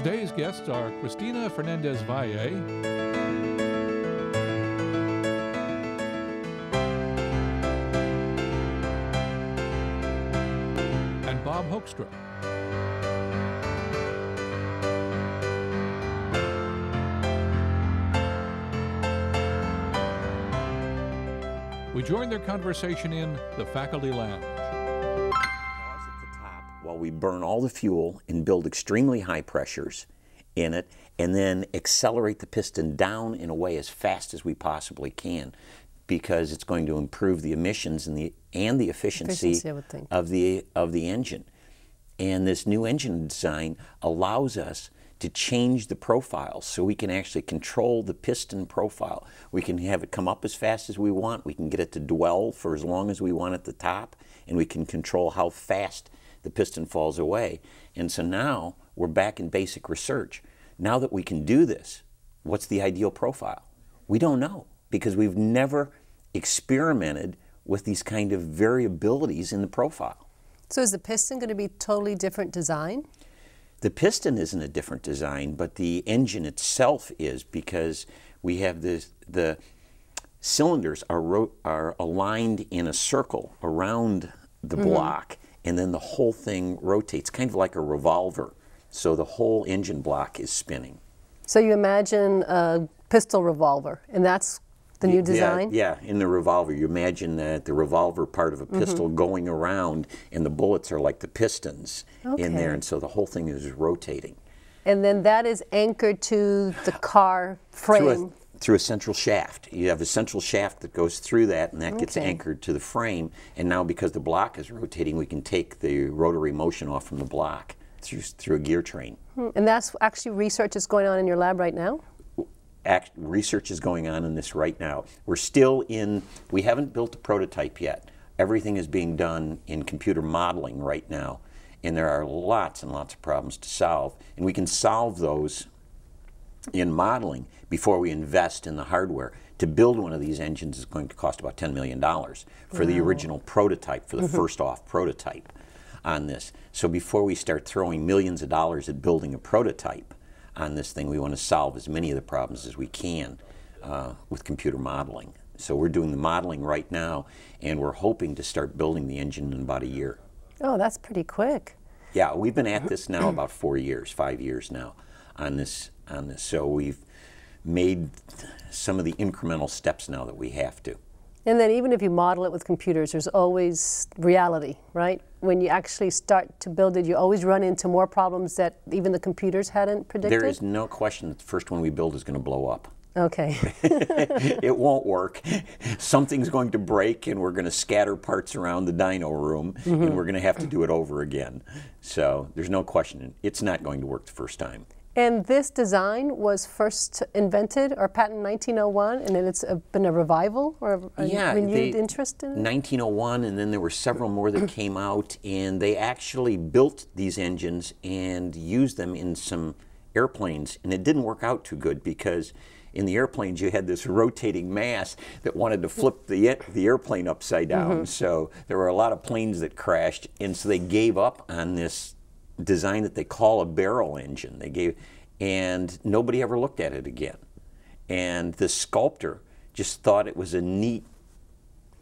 Today's guests are Christina Fernandez-Valle and Bob Hoekstra. We join their conversation in the faculty lounge. While we burn all the fuel and build extremely high pressures in it, and then accelerate the piston down in a way as fast as we possibly can, because it's going to improve the emissions and the efficiency of the engine. And this new engine design allows us to change the profile, so we can actually control the piston profile. We can have it come up as fast as we want. We can get it to dwell for as long as we want at the top, and we can control how fast the piston falls away. And so now we're back in basic research. Now that we can do this, what's the ideal profile? We don't know, because we've never experimented with these kind of variabilities in the profile. So is the piston going to be totally different design? The piston isn't a different design, but the engine itself is, because we have the cylinders are aligned in a circle around the block, and then the whole thing rotates, kind of like a revolver. So the whole engine block is spinning. So you imagine a pistol revolver, and that's the new design? Yeah, in the revolver. You imagine that the revolver part of a pistol going around, and the bullets are like the pistons in there, and so the whole thing is rotating. And then that is anchored to the car frame? Through a central shaft. You have a central shaft that goes through that, and that gets anchored to the frame. And now, because the block is rotating, we can take the rotary motion off from the block through a gear train. And that's actually research that's going on in your lab right now? Research is going on in this right now. We're still we haven't built a prototype yet. Everything is being done in computer modeling right now. And there are lots and lots of problems to solve. And we can solve those in modeling before we invest in the hardware. To build one of these engines is going to cost about $10 million for the original prototype, for the first off prototype on this. So before we start throwing millions of dollars at building a prototype on this thing, we want to solve as many of the problems as we can with computer modeling. So we're doing the modeling right now, and we're hoping to start building the engine in about a year. Oh, that's pretty quick. Yeah, we've been at this now about 5 years now on this. So we've made some of the incremental steps now that we have to. And then even if you model it with computers, there's always reality, right? When you actually start to build it, you always run into more problems that even the computers hadn't predicted? There is no question that the first one we build is going to blow up. Okay. It won't work. Something's going to break, and we're going to scatter parts around the dyno room, and we're going to have to do it over again. So there's no question it's not going to work the first time. And this design was first invented or patented in 1901, and then it's been a revival or a renewed interest in it? 1901, and then there were several more that came out, and they actually built these engines and used them in some airplanes, and it didn't work out too good, because in the airplanes you had this rotating mass that wanted to flip the airplane upside down. So there were a lot of planes that crashed, and so they gave up on this design that they call a barrel engine. And nobody ever looked at it again. And the sculptor just thought it was a neat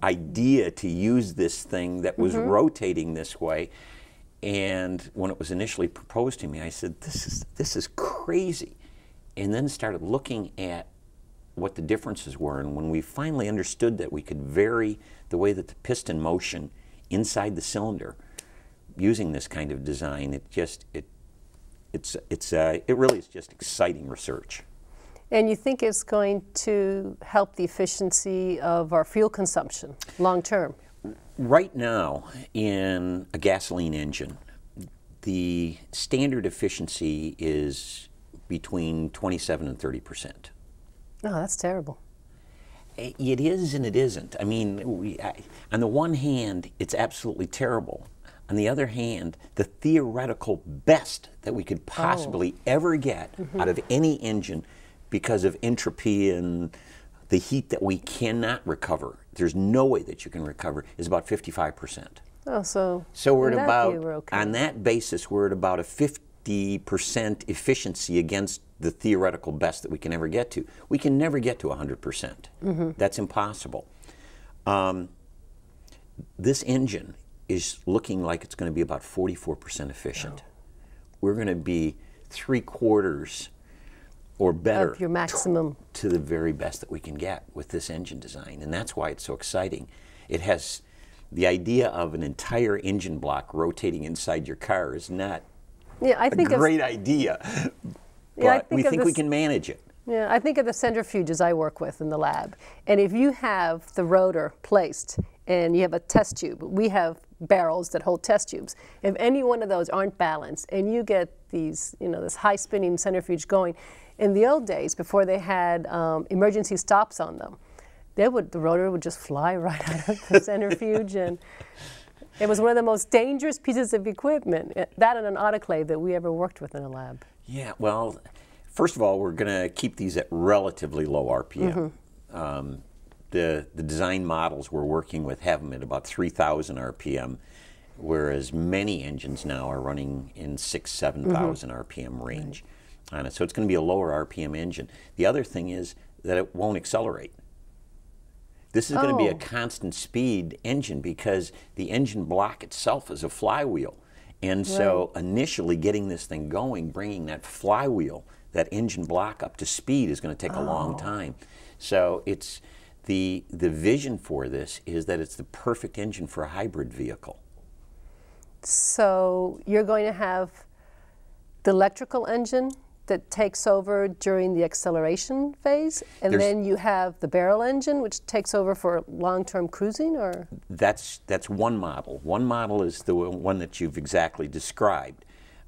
idea to use this thing that was rotating this way. And when it was initially proposed to me, I said, this is crazy. And then started looking at what the differences were. And when we finally understood that we could vary the way that the piston motion inside the cylinder using this kind of design, it really is just exciting research. And you think it's going to help the efficiency of our fuel consumption long term? Right now, in a gasoline engine, the standard efficiency is between 27 and 30%. Oh, that's terrible. It is and it isn't. I mean, on the one hand, it's absolutely terrible. On the other hand, the theoretical best that we could possibly ever get out of any engine, because of entropy and the heat that we cannot recover, there's no way that you can recover, is about 55%. Oh, so we're at about, on that basis, we're at about a 50% efficiency against the theoretical best that we can ever get to. We can never get to 100%. That's impossible. This engine is looking like it's going to be about 44% efficient. We're going to be 3/4 or better of your maximum to the very best that we can get with this engine design, and that's why it's so exciting. It has the idea of an entire engine block rotating inside your car is not a great idea, but we think we can manage it. Yeah, I think of the centrifuges I work with in the lab, and if you have the rotor placed and you have a test tube, we have barrels that hold test tubes. If any one of those aren't balanced and you get these, this high spinning centrifuge going, in the old days before they had emergency stops on them, the rotor would just fly right out of the centrifuge, and it was one of the most dangerous pieces of equipment, that and an autoclave that we ever worked with in a lab. Yeah, well, first of all, we're going to keep these at relatively low RPM. The design models we're working with have them at about 3,000 RPM, whereas many engines now are running in 6,000 to 7,000 RPM range on it. So it's going to be a lower RPM engine. The other thing is that it won't accelerate. This is going to be a constant speed engine because the engine block itself is a flywheel. And so initially getting this thing going, bringing that flywheel, that engine block up to speed is going to take a long time. So it's the vision for this is that it's the perfect engine for a hybrid vehicle. So you're going to have the electrical engine that takes over during the acceleration phase, and then you have the barrel engine, which takes over for long-term cruising, or? That's one model. One model is the one that you've exactly described.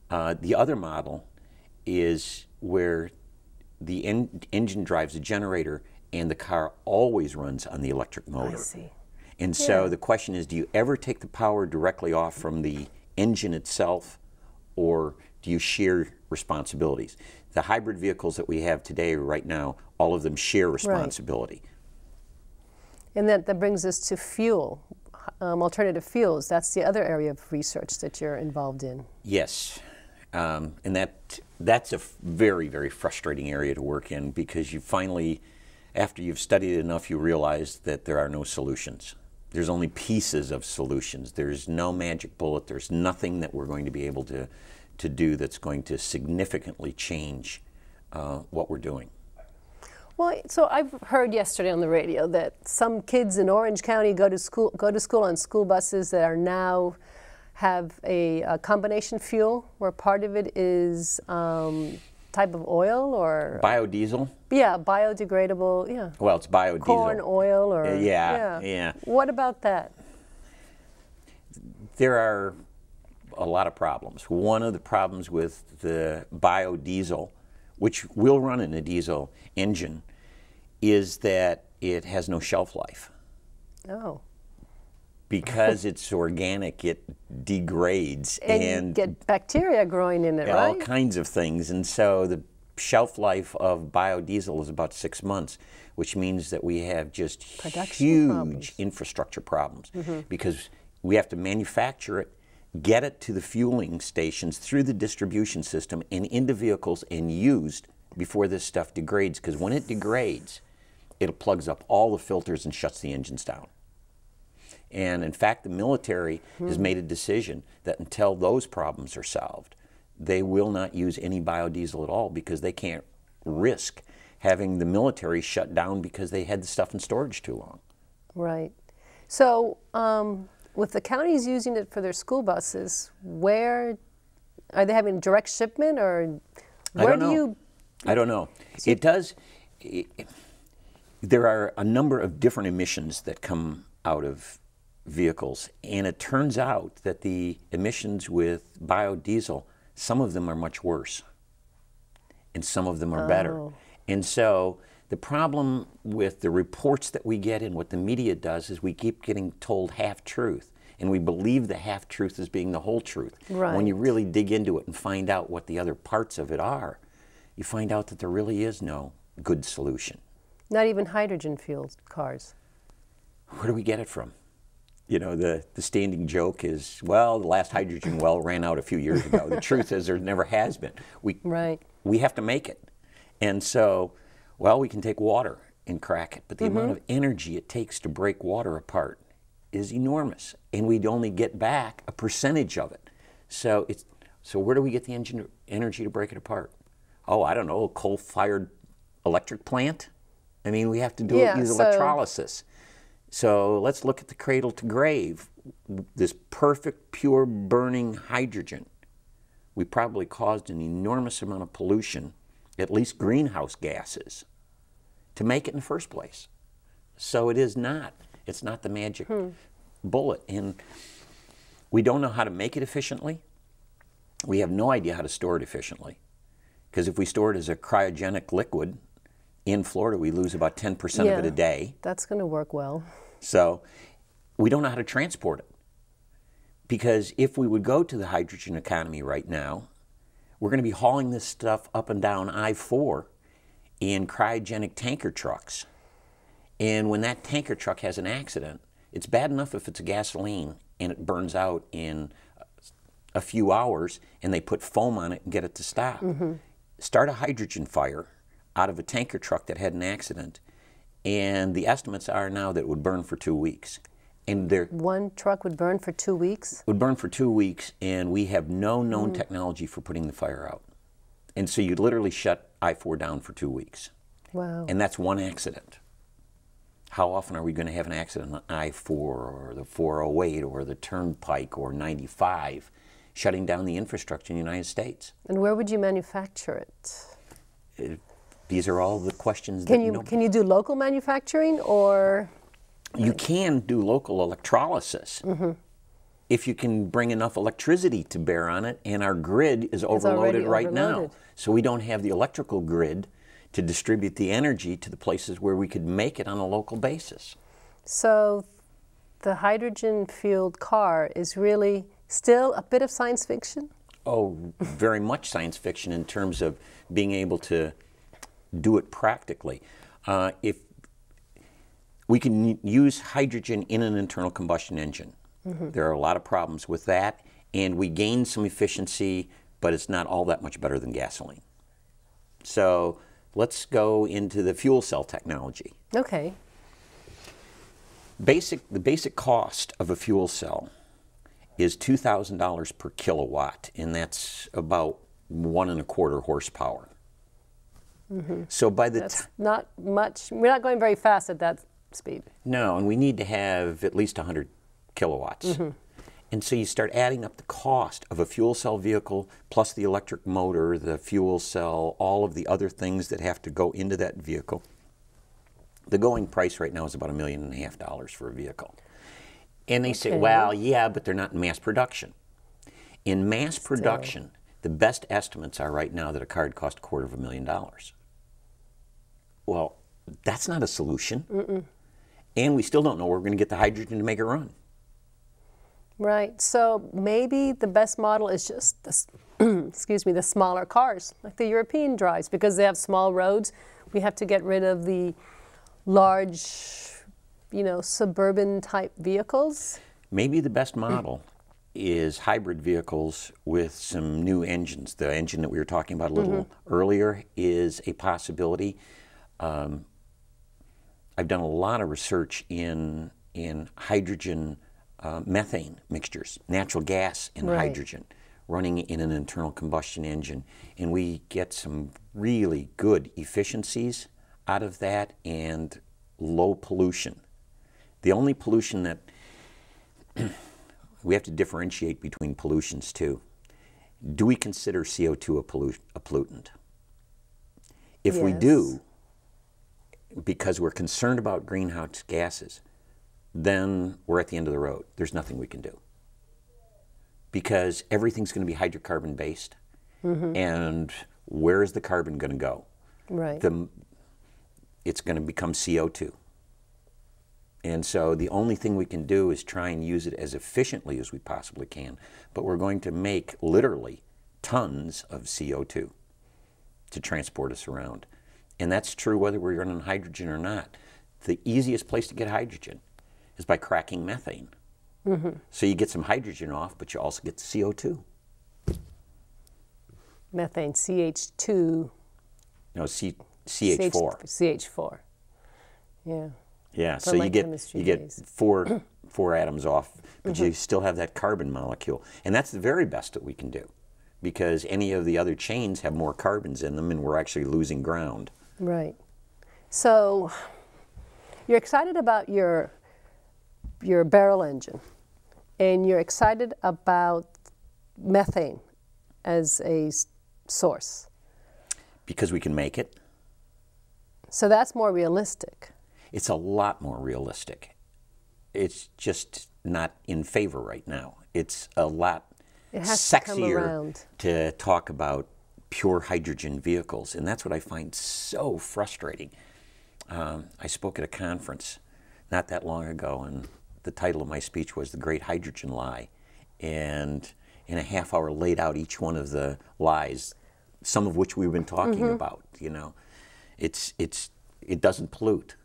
The other model is where the engine drives a generator and the car always runs on the electric motor. I see. And so the question is, do you ever take the power directly off from the engine itself, or do you share responsibilities? The hybrid vehicles that we have today, right now, all of them share responsibility. And that brings us to fuel, alternative fuels. That's the other area of research that you're involved in. Yes, and that's a very, very frustrating area to work in, because you finally, after you've studied it enough, you realize that there are no solutions. There's only pieces of solutions. There's no magic bullet. There's nothing that we're going to be able to do that's going to significantly change what we're doing. Well, so I've heard yesterday on the radio that some kids in Orange County go to school on school buses that are now have a combination fuel, where part of it is type of oil or biodiesel. Yeah, biodegradable. Yeah. Well, it's biodiesel. Corn oil or yeah. What about that? There are a lot of problems. One of the problems with the biodiesel, which will run in a diesel engine, is that it has no shelf life. Oh. Because it's organic, it degrades. And you get bacteria growing in it, right? All kinds of things. And so the shelf life of biodiesel is about 6 months, which means that we have just huge infrastructure problems. Because we have to manufacture it, get it to the fueling stations through the distribution system and into vehicles and used before this stuff degrades. Because when it degrades, it plugs up all the filters and shuts the engines down. And in fact, the military has made a decision that until those problems are solved, they will not use any biodiesel at all, because they can't risk having the military shut down because they had the stuff in storage too long. Right. So with the counties using it for their school buses, where are they having direct shipment, or where do you? I don't know. It does. There are a number of different emissions that come out of vehicles, and it turns out that the emissions with biodiesel, some of them are much worse and some of them are better. And so the problem with the reports that we get and what the media does is we keep getting told half-truth, and we believe the half-truth as being the whole truth. Right. When you really dig into it and find out what the other parts of it are, you find out that there really is no good solution. Not even hydrogen fueled cars. Where do we get it from? You know, the standing joke is, well, the last hydrogen well ran out a few years ago. The truth is there never has been. We have to make it. And so, well, we can take water and crack it, but the amount of energy it takes to break water apart is enormous, and we'd only get back a percentage of it. So where do we get the energy to break it apart? Oh, I don't know, a coal-fired electric plant? I mean, we have to use electrolysis. So let's look at the cradle to grave, this perfect, pure burning hydrogen. We probably caused an enormous amount of pollution, at least greenhouse gases, to make it in the first place. So it's not the magic bullet. And we don't know how to make it efficiently. We have no idea how to store it efficiently. Because if we store it as a cryogenic liquid, in Florida we lose about 10% of it a day. That's going to work well. So we don't know how to transport it. Because if we would go to the hydrogen economy right now, we're going to be hauling this stuff up and down I-4 in cryogenic tanker trucks. And when that tanker truck has an accident, it's bad enough if it's a gasoline and it burns out in a few hours and they put foam on it and get it to stop. Start a hydrogen fire out of a tanker truck that had an accident, and the estimates are now that it would burn for 2 weeks. And one truck would burn for 2 weeks? Would burn for 2 weeks, and we have no known technology for putting the fire out. And so you'd literally shut I-4 down for 2 weeks. Wow. And that's one accident. How often are we going to have an accident on I-4 or the 408 or the Turnpike or 95, shutting down the infrastructure in the United States? And where would you manufacture it? These are all the questions can you do local manufacturing, or? You can do local electrolysis if you can bring enough electricity to bear on it, and our grid is overloaded right now. So we don't have the electrical grid to distribute the energy to the places where we could make it on a local basis. So the hydrogen-fueled car is really still a bit of science fiction? Oh, very much science fiction in terms of being able to do it practically. If we can use hydrogen in an internal combustion engine. There are a lot of problems with that, and we gain some efficiency, but it's not all that much better than gasoline. So let's go into the fuel cell technology. Okay. The basic cost of a fuel cell is $2,000 per kilowatt, and that's about 1.25 horsepower. So by the That's not much. We're not going very fast at that speed. No, and we need to have at least 100 kilowatts. And so you start adding up the cost of a fuel cell vehicle plus the electric motor, the fuel cell, all of the other things that have to go into that vehicle. The going price right now is about $1.5 million for a vehicle. And they say, well, yeah, but they're not in mass production. In mass production, the best estimates are right now that a car would cost $250,000. Well, that's not a solution. And we still don't know where we're going to get the hydrogen to make it run. Right. So maybe the best model is just the smaller cars, like the European drives, because they have small roads. We have to get rid of the large, suburban type vehicles. Maybe the best model is hybrid vehicles with some new engines. The engine that we were talking about a little earlier is a possibility. I've done a lot of research in hydrogen methane mixtures, natural gas and hydrogen, running in an internal combustion engine. And we get some really good efficiencies out of that and low pollution. The only pollution that we have to differentiate between pollutions too. Do we consider CO2 a pollutant? If we do, because we're concerned about greenhouse gases, then we're at the end of the road. There's nothing we can do. Because everything's going to be hydrocarbon based. And where is the carbon going to go? Right. It's going to become CO2. And so the only thing we can do is try and use it as efficiently as we possibly can. But we're going to make literally tons of CO2 to transport us around. And that's true whether we're running hydrogen or not. The easiest place to get hydrogen is by cracking methane. So you get some hydrogen off, but you also get the CO2. Methane, CH2. No, CH4. CH4. Yeah. Yeah, For so my you get chemistry you get days. four atoms off, but you still have that carbon molecule, and that's the very best that we can do, because any of the other chains have more carbons in them, and we're actually losing ground. Right. So you're excited about your barrel engine, and you're excited about methane as a source. Because we can make it. So that's more realistic. It's a lot more realistic. It's just not in favor right now. It's a lot It has to come sexier around. to talk about pure hydrogen vehicles, and that's what I find so frustrating. I spoke at a conference not that long ago, and the title of my speech was The Great Hydrogen Lie, and in a half hour laid out each one of the lies, some of which we've been talking about. You know, it doesn't pollute.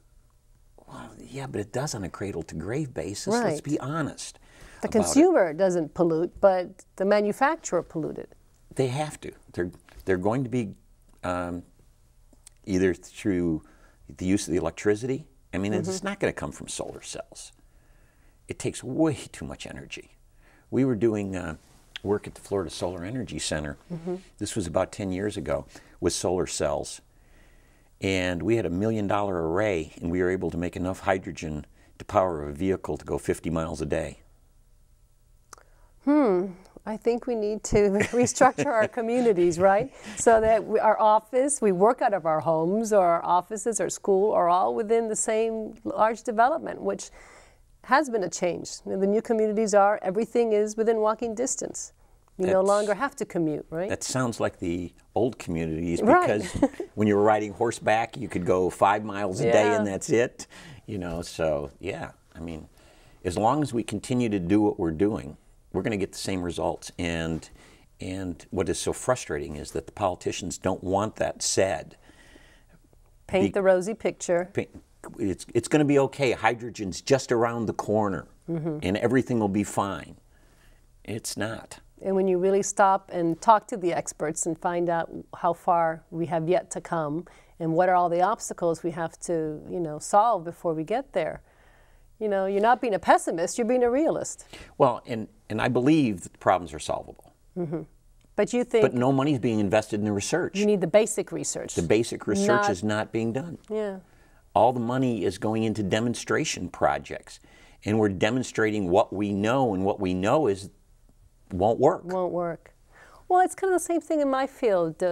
Well, yeah, but it does on a cradle-to-grave basis. Right. Let's be honest. The about it. consumer doesn't pollute, but the manufacturer polluted. They have to. They're going to be either through the use of the electricity. I mean, it's not going to come from solar cells. It takes way too much energy. We were doing work at the Florida Solar Energy Center. This was about 10 years ago with solar cells. And we had $1 million array, and we were able to make enough hydrogen to power a vehicle to go 50 miles a day. I think we need to restructure our communities, right? So that we work out of our homes, or our offices, or school, are all within the same large development, which has been a change. The new communities everything is within walking distance. You no longer have to commute, right? That sounds like the old communities, Right. because when you were riding horseback, you could go 5 miles a day and that's it. You know, so yeah, I mean, as long as we continue to do what we're doing, we're going to get the same results. And what is so frustrating is that the politicians don't want that said. Paint the rosy picture. It's going to be okay. Hydrogen's just around the corner, and everything will be fine. It's not. And when you really stop and talk to the experts and find out how far we have yet to come, and what are all the obstacles we have to, solve before we get there, you're not being a pessimist, you're being a realist. Well, and I believe that the problems are solvable. But you think... But no money's being invested in the research. You need the basic research. The basic research is not being done. Yeah. All the money is going into demonstration projects. And we're demonstrating what we know, and what we know won't work. Won't work. Well, it's kind of the same thing in my field.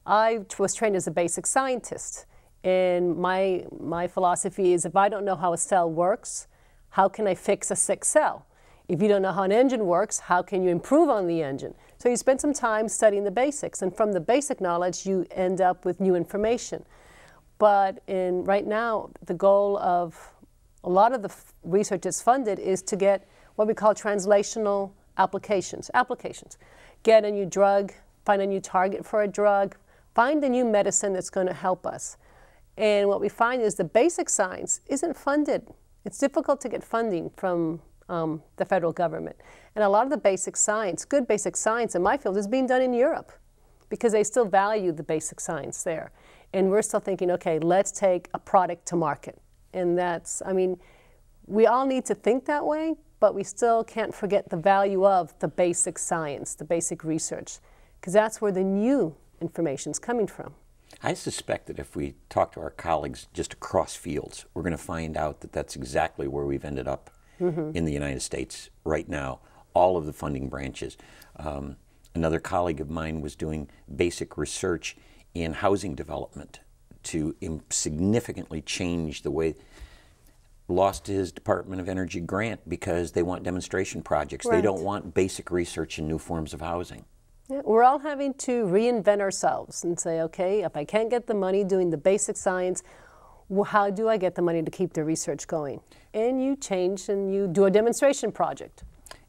I was trained as a basic scientist. And my philosophy is, if I don't know how a cell works, how can I fix a sick cell? If you don't know how an engine works, how can you improve on the engine? So you spend some time studying the basics, and from the basic knowledge, you end up with new information. But right now, the goal of a lot of the research that's funded is to get what we call translational applications. Get a new drug, find a new target for a drug, find a new medicine that's going to help us. And what we find is the basic science isn't funded. It's difficult to get funding from the federal government. And a lot of the basic science, good basic science in my field, is being done in Europe, because they still value the basic science there. And we're still thinking, okay, let's take a product to market. And we all need to think that way, but we still can't forget the value of the basic science, the basic research, because that's where the new information is coming from. I suspect that if we talk to our colleagues just across fields, we're going to find out that that's exactly where we've ended up in the United States right now, all of the funding branches. Another colleague of mine was doing basic research in housing development to significantly change the way, lost his Department of Energy grant because they want demonstration projects. Right. They don't want basic research in new forms of housing. Yeah, we're all having to reinvent ourselves and say, okay, if I can't get the money doing the basic science, how do I get the money to keep the research going? And you change and you do a demonstration project.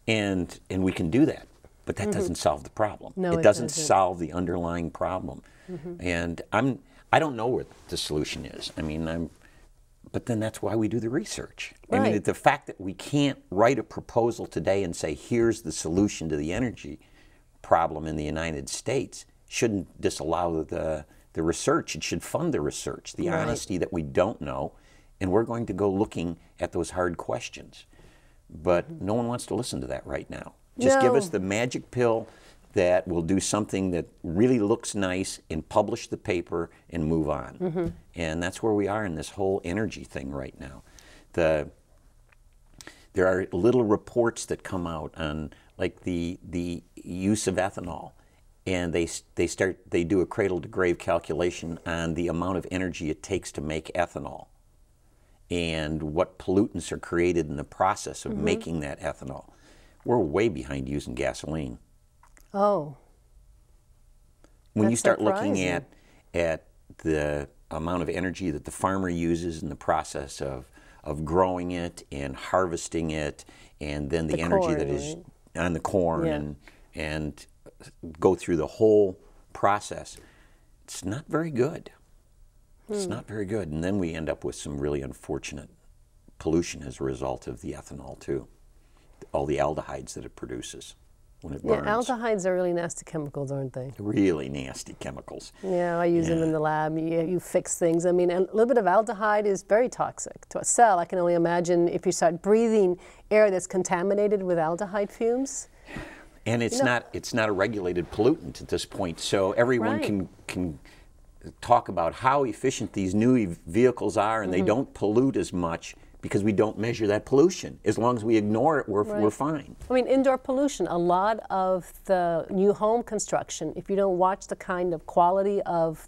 And we can do that, but that doesn't solve the problem. No, it doesn't solve the underlying problem. And I don't know what the solution is. I mean, But then that's why we do the research. Right. I mean, the fact that we can't write a proposal today and say, here's the solution to the energy problem in the United States shouldn't disallow the research. It should fund the research, the honesty that we don't know, and we're going to go looking at those hard questions. But no one wants to listen to that right now. Just give us the magic pill that will do something that really looks nice and publish the paper and move on. And that's where we are in this whole energy thing right now. There are little reports that come out on like the use of ethanol, and they do a cradle to grave calculation on the amount of energy it takes to make ethanol and what pollutants are created in the process of making that ethanol. We're way behind using gasoline. Oh. When you start surprising. looking at the amount of energy that the farmer uses in the process of growing it and harvesting it, and then the energy corn, that is right? on the corn Yeah. and go through the whole process, it's not very good. It's not very good. And then we end up with some really unfortunate pollution as a result of the ethanol too. All the aldehydes that it produces when it burns. Yeah, aldehydes are really nasty chemicals, aren't they? Really nasty chemicals. Yeah, I use them in the lab. You fix things. I mean, a little bit of aldehyde is very toxic to a cell. I can only imagine if you start breathing air that's contaminated with aldehyde fumes. And it's not a regulated pollutant at this point. So everyone Right. can talk about how efficient these new vehicles are, and they don't pollute as much because we don't measure that pollution. As long as we ignore it, we're fine. I mean, indoor pollution, a lot of the new home construction, if you don't watch the kind of quality of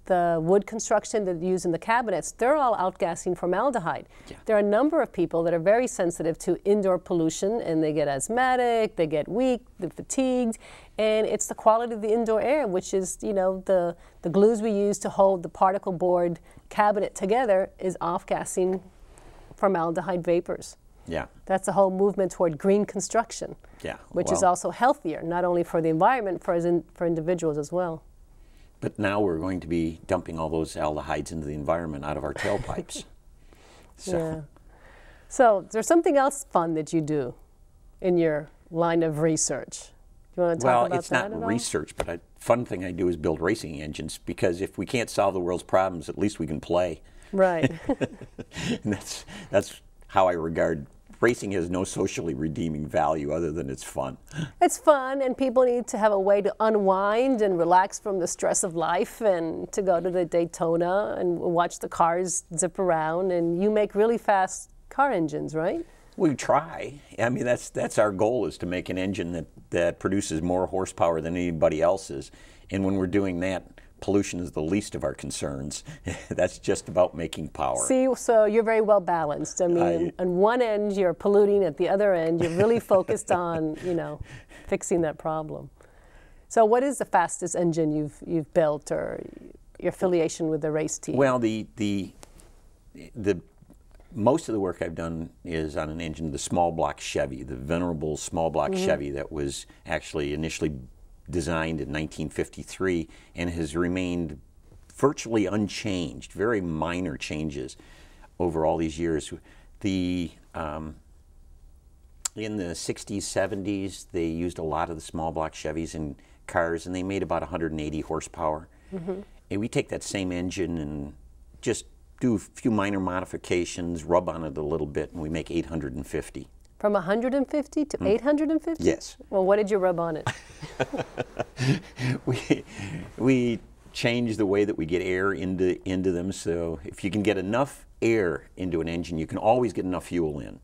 the wood construction that you use in the cabinets, they're all outgassing formaldehyde. Yeah. There are a number of people that are very sensitive to indoor pollution, and they get asthmatic, they get weak, they're fatigued, and it's the quality of the indoor air, which is, you know, the glues we use to hold the particle board cabinet together is off-gassing formaldehyde vapors. Yeah. That's a whole movement toward green construction, Yeah. which is well, also healthier, not only for the environment, for individuals as well. But now we're going to be dumping all those aldehydes into the environment out of our tailpipes. Yeah. So there's something else fun that you do in your line of research. Do you want to talk about it's that not at all? research, but a fun thing I do is build racing engines, because if we can't solve the world's problems, at least we can play. Right. And that's how I regard racing. Has no socially redeeming value other than it's fun. It's fun, and people need to have a way to unwind and relax from the stress of life, and to go to the Daytona and watch the cars zip around. And you make really fast car engines, right? We try. I mean, that's our goal, is to make an engine that produces more horsepower than anybody else's. And when we're doing that, pollution is the least of our concerns. That's just about making power. See, so you're very well balanced. I mean, on one end you're polluting, at the other end you're really focused on, you know, fixing that problem. So what is the fastest engine you've built, or your affiliation with the race team? Well, the most of the work I've done is on an engine, the small block Chevy, the venerable small block Chevy that was actually initially designed in 1953 and has remained virtually unchanged, very minor changes over all these years. In the 60s, 70s, they used a lot of the small block Chevys in cars, and they made about 180 horsepower. And we take that same engine and just do a few minor modifications, rub on it a little bit, and we make 850. From 150 to 850? Yes. Well, what did you rub on it? We change the way that we get air into them. So if you can get enough air into an engine, you can always get enough fuel in.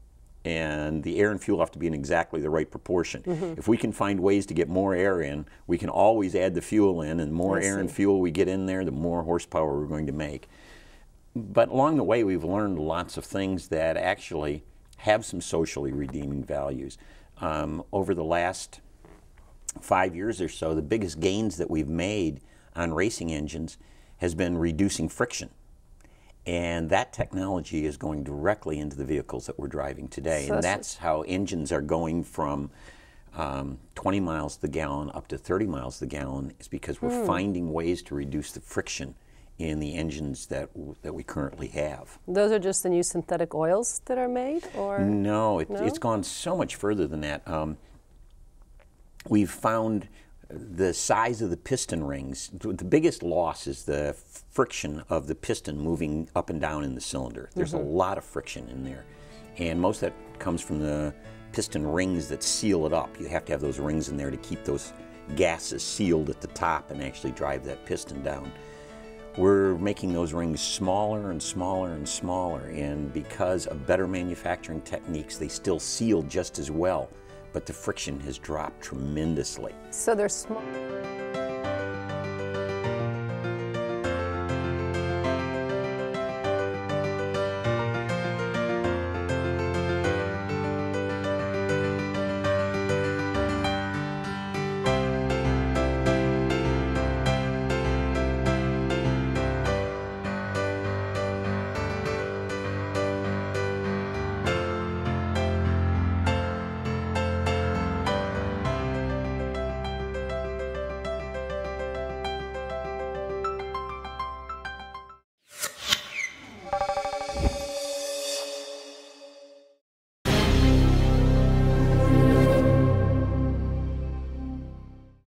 And the air and fuel have to be in exactly the right proportion. If we can find ways to get more air in, we can always add the fuel in, and the more air and fuel we get in there, the more horsepower we're going to make. But along the way, we've learned lots of things that actually have some socially redeeming values. Over the last 5 years or so, the biggest gains that we've made on racing engines has been reducing friction. And that technology is going directly into the vehicles that we're driving today. And that's how engines are going from 20 miles to the gallon up to 30 miles to the gallon, is because we're finding ways to reduce the friction in the engines that we currently have. Those are just the new synthetic oils that are made, or? No, it's gone so much further than that. We've found the size of the piston rings. The biggest loss is the friction of the piston moving up and down in the cylinder. There's a lot of friction in there, and most of that comes from the piston rings that seal it up. You have to have those rings in there to keep those gases sealed at the top and actually drive that piston down. We're making those rings smaller and smaller and smaller, and because of better manufacturing techniques, they still seal just as well, but the friction has dropped tremendously. So they're small.